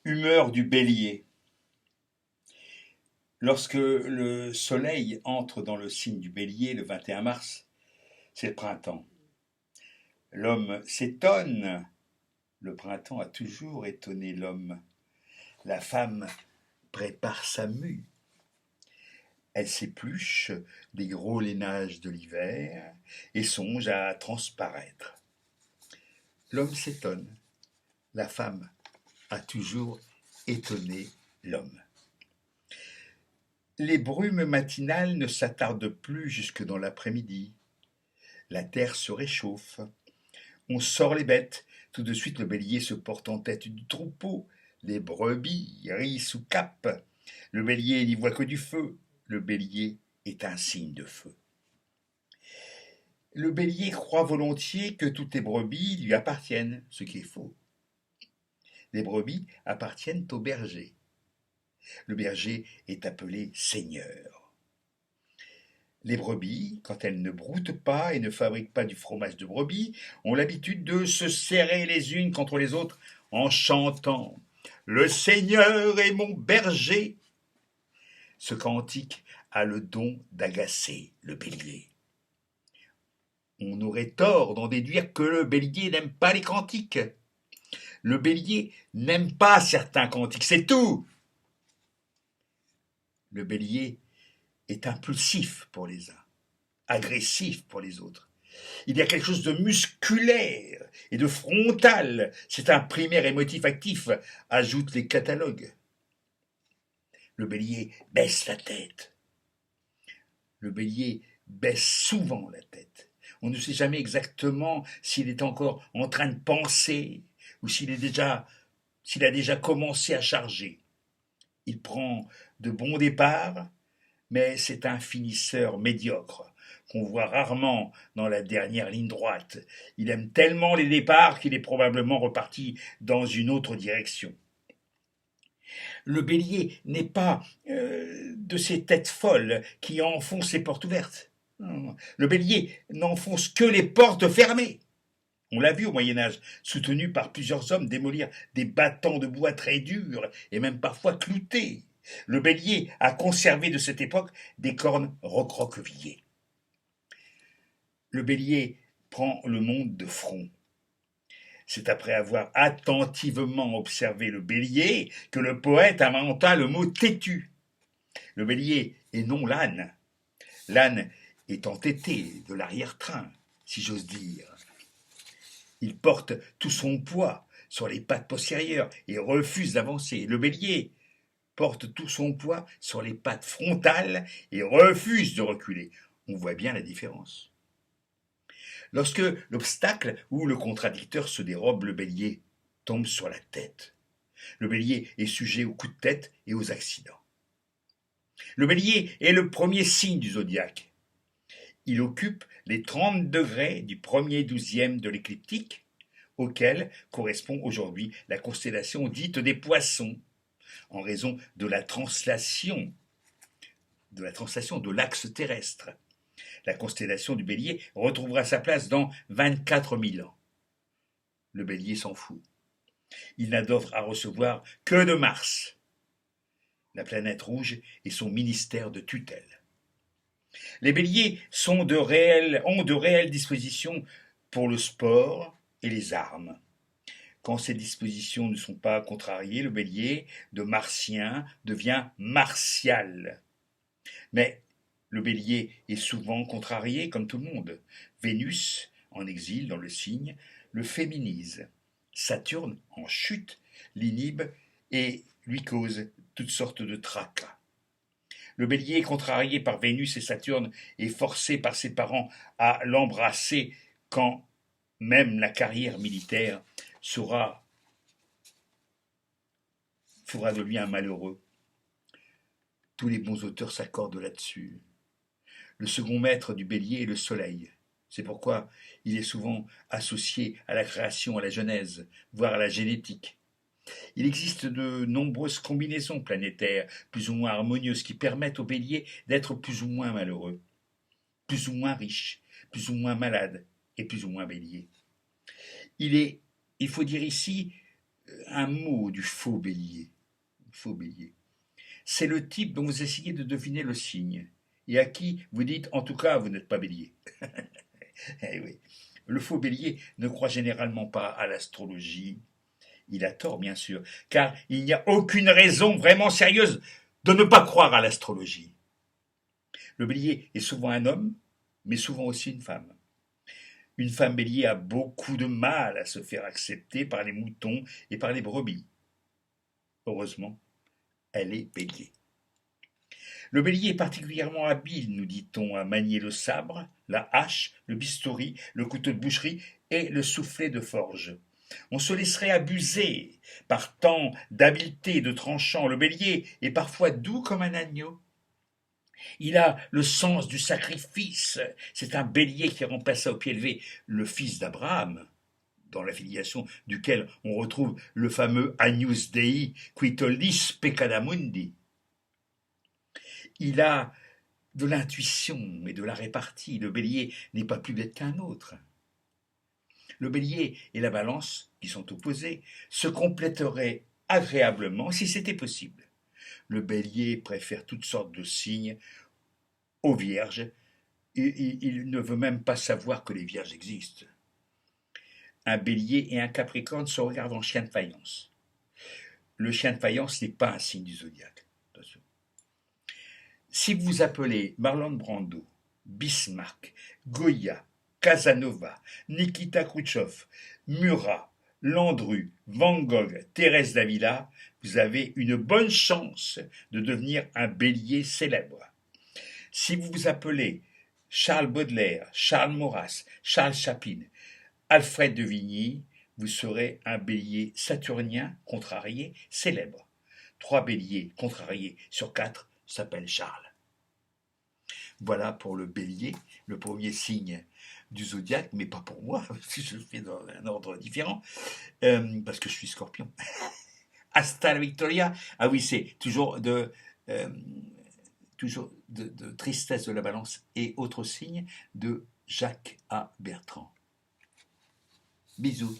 Humeur du bélier. Lorsque le soleil entre dans le signe du bélier le 21 mars, c'est le printemps. L'homme s'étonne. Le printemps a toujours étonné l'homme. La femme prépare sa mue. Elle s'épluche des gros lainages de l'hiver et songe à transparaître. L'homme s'étonne. La femme a toujours étonné l'homme. Les brumes matinales ne s'attardent plus jusque dans l'après-midi. La terre se réchauffe. On sort les bêtes. Tout de suite, le bélier se porte en tête du troupeau. Les brebis rient sous cape. Le bélier n'y voit que du feu. Le bélier est un signe de feu. Le bélier croit volontiers que toutes les brebis lui appartiennent, ce qui est faux. Les brebis appartiennent au berger. Le berger est appelé seigneur. Les brebis, quand elles ne broutent pas et ne fabriquent pas du fromage de brebis, ont l'habitude de se serrer les unes contre les autres en chantant « Le Seigneur est mon berger ». Ce cantique a le don d'agacer le bélier. On aurait tort d'en déduire que le bélier n'aime pas les cantiques. Le bélier n'aime pas certains cantiques, c'est tout. Le bélier est impulsif pour les uns, agressif pour les autres. Il y a quelque chose de musculaire et de frontal. C'est un primaire émotif actif, ajoutent les catalogues. Le bélier baisse la tête. Le bélier baisse souvent la tête. On ne sait jamais exactement s'il est encore en train de penser ou s'il a déjà commencé à charger. Il prend de bons départs, mais c'est un finisseur médiocre qu'on voit rarement dans la dernière ligne droite. Il aime tellement les départs qu'il est probablement reparti dans une autre direction. Le bélier n'est pas de ces têtes folles qui enfoncent les portes ouvertes. Non. Le bélier n'enfonce que les portes fermées. On l'a vu au Moyen-Âge, soutenu par plusieurs hommes démolir des battants de bois très durs et même parfois cloutés. Le bélier a conservé de cette époque des cornes recroquevillées. Le bélier prend le monde de front. C'est après avoir attentivement observé le bélier que le poète inventa le mot têtu. Le bélier et non l'âne. L'âne est entêté de l'arrière-train, si j'ose dire. Il porte tout son poids sur les pattes postérieures et refuse d'avancer. Le bélier porte tout son poids sur les pattes frontales et refuse de reculer. On voit bien la différence. Lorsque l'obstacle ou le contradicteur se dérobe, le bélier tombe sur la tête. Le bélier est sujet aux coups de tête et aux accidents. Le bélier est le premier signe du zodiaque. Il occupe les 30 degrés du premier douzième de l'écliptique, auquel correspond aujourd'hui la constellation dite des poissons, en raison de la translation de l'axe terrestre. La constellation du bélier retrouvera sa place dans 24 000 ans. Le bélier s'en fout. Il n'a d'offre à recevoir que de Mars, la planète rouge et son ministère de tutelle. Les béliers ont de réelles dispositions pour le sport et les armes. Quand ces dispositions ne sont pas contrariées, le bélier, de martien, devient martial. Mais le bélier est souvent contrarié, comme tout le monde. Vénus, en exil dans le signe, le féminise. Saturne, en chute, l'inhibe et lui cause toutes sortes de tracas. Le bélier, contrarié par Vénus et Saturne, est forcé par ses parents à l'embrasser quand même la carrière militaire fera de lui un malheureux. Tous les bons auteurs s'accordent là-dessus. Le second maître du bélier est le soleil. C'est pourquoi il est souvent associé à la création, à la genèse, voire à la génétique. Il existe de nombreuses combinaisons planétaires, plus ou moins harmonieuses, qui permettent au bélier d'être plus ou moins malheureux, plus ou moins riche, plus ou moins malade et plus ou moins bélier. Il faut dire ici un mot du faux bélier. Faux bélier. C'est le type dont vous essayez de deviner le signe et à qui vous dites en tout cas vous n'êtes pas bélier. Eh oui. Le faux bélier ne croit généralement pas à l'astrologie. Il a tort, bien sûr, car il n'y a aucune raison vraiment sérieuse de ne pas croire à l'astrologie. Le bélier est souvent un homme, mais souvent aussi une femme. Une femme bélier a beaucoup de mal à se faire accepter par les moutons et par les brebis. Heureusement, elle est bélier. Le bélier est particulièrement habile, nous dit-on, à manier le sabre, la hache, le bistouri, le couteau de boucherie et le soufflet de forge. On se laisserait abuser par tant d'habileté de tranchant. Le bélier est parfois doux comme un agneau. Il a le sens du sacrifice. C'est un bélier qui remplaça au pied levé le fils d'Abraham, dans la filiation duquel on retrouve le fameux Agnus Dei qui tollis peccata mundi. Il a de l'intuition et de la répartie. Le bélier n'est pas plus bête qu'un autre. Le bélier et la balance, qui sont opposés, se compléteraient agréablement si c'était possible. Le bélier préfère toutes sortes de signes aux vierges et il ne veut même pas savoir que les vierges existent. Un bélier et un capricorne se regardent en chien de faïence. Le chien de faïence n'est pas un signe du zodiaque. Attention. Si vous vous appelez Marlon Brando, Bismarck, Goya, Casanova, Nikita Khrouchtchev, Murat, Landru, Van Gogh, Thérèse d'Avila, vous avez une bonne chance de devenir un bélier célèbre. Si vous vous appelez Charles Baudelaire, Charles Maurras, Charles Chaplin, Alfred de Vigny, vous serez un bélier saturnien contrarié célèbre. 3 béliers contrariés sur 4 s'appellent Charles. Voilà pour le bélier, le premier signe du zodiaque, mais pas pour moi, si je le fais dans un ordre différent, parce que je suis scorpion. Hasta la victoria. Ah oui, c'est toujours euh, de tristesse de la balance et autres signes de Jacques A. Bertrand. Bisous.